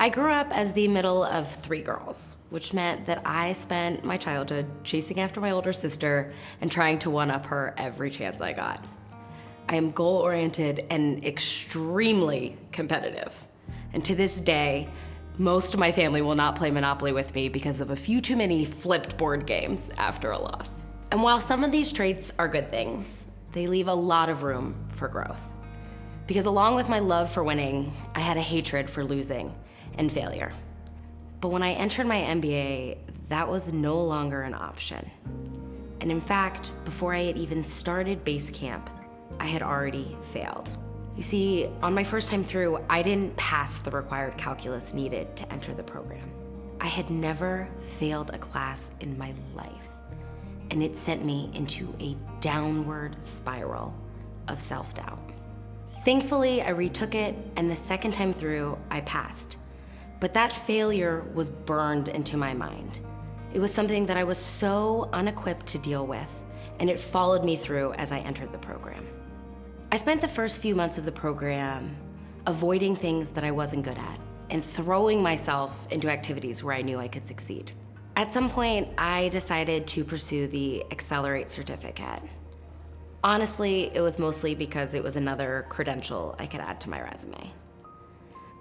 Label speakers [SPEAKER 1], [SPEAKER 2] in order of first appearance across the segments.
[SPEAKER 1] I grew up as the middle of three girls, which meant that I spent my childhood chasing after my older sister and trying to one-up her every chance I got. I am goal-oriented and extremely competitive. And to this day, most of my family will not play Monopoly with me because of a few too many flipped board games after a loss. And while some of these traits are good things, they leave a lot of room for growth. Because along with my love for winning, I had a hatred for losing and failure. But when I entered my MBA, that was no longer an option. And in fact, before I had even started base camp, I had already failed. You see, on my first time through, I didn't pass the required calculus needed to enter the program. I had never failed a class in my life, and it sent me into a downward spiral of self-doubt. Thankfully, I retook it, and the second time through, I passed. But that failure was burned into my mind. It was something that I was so unequipped to deal with, and it followed me through as I entered the program. I spent the first few months of the program avoiding things that I wasn't good at and throwing myself into activities where I knew I could succeed. At some point, I decided to pursue the Accelerate certificate. Honestly, it was mostly because it was another credential I could add to my resume.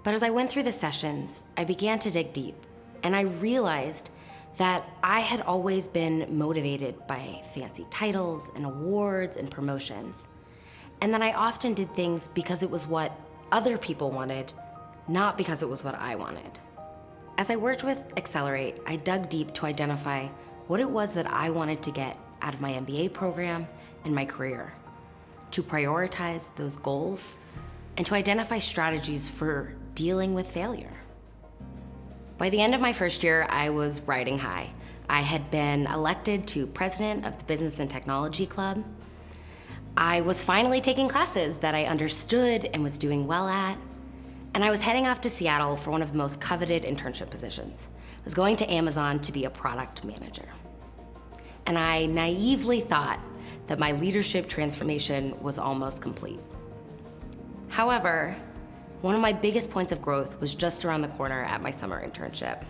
[SPEAKER 1] But as I went through the sessions, I began to dig deep, and I realized that I had always been motivated by fancy titles and awards and promotions, and that I often did things because it was what other people wanted, not because it was what I wanted. As I worked with Accelerate, I dug deep to identify what it was that I wanted to get out of my MBA program and my career, to prioritize those goals, and to identify strategies for dealing with failure. By the end of my first year, I was riding high. I had been elected to president of the Business and Technology Club. I was finally taking classes that I understood and was doing well at. And I was heading off to Seattle for one of the most coveted internship positions. I was going to Amazon to be a product manager. And I naively thought that my leadership transformation was almost complete. However, one of my biggest points of growth was just around the corner at my summer internship.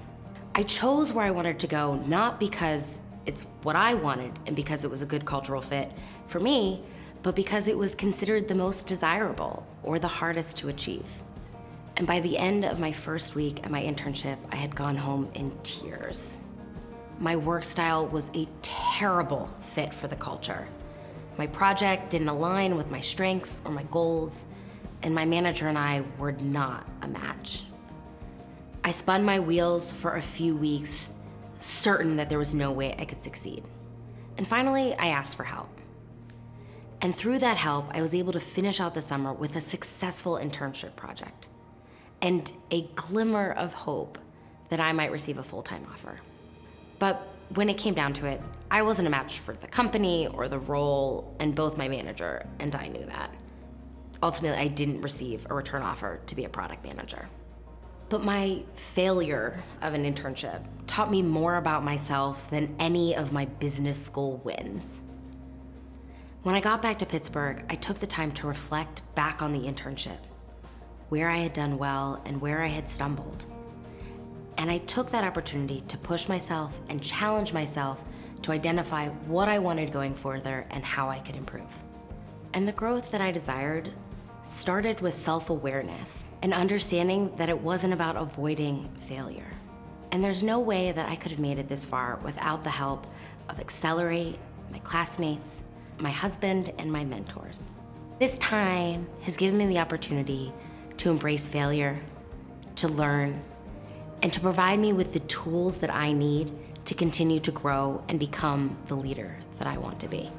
[SPEAKER 1] I chose where I wanted to go not because it's what I wanted and because it was a good cultural fit for me, but because it was considered the most desirable or the hardest to achieve. And by the end of my first week at my internship, I had gone home in tears. My work style was a terrible fit for the culture. My project didn't align with my strengths or my goals, and my manager and I were not a match. I spun my wheels for a few weeks, certain that there was no way I could succeed. And finally, I asked for help. And through that help, I was able to finish out the summer with a successful internship project and a glimmer of hope that I might receive a full-time offer. But when it came down to it, I wasn't a match for the company or the role, and both my manager and I knew that. Ultimately, I didn't receive a return offer to be a product manager. But my failure of an internship taught me more about myself than any of my business school wins. When I got back to Pittsburgh, I took the time to reflect back on the internship, where I had done well and where I had stumbled. And I took that opportunity to push myself and challenge myself to identify what I wanted going further and how I could improve. And the growth that I desired started with self-awareness and understanding that it wasn't about avoiding failure. And there's no way that I could have made it this far without the help of Accelerate, my classmates, my husband, and my mentors. This time has given me the opportunity to embrace failure, to learn, and to provide me with the tools that I need to continue to grow and become the leader that I want to be.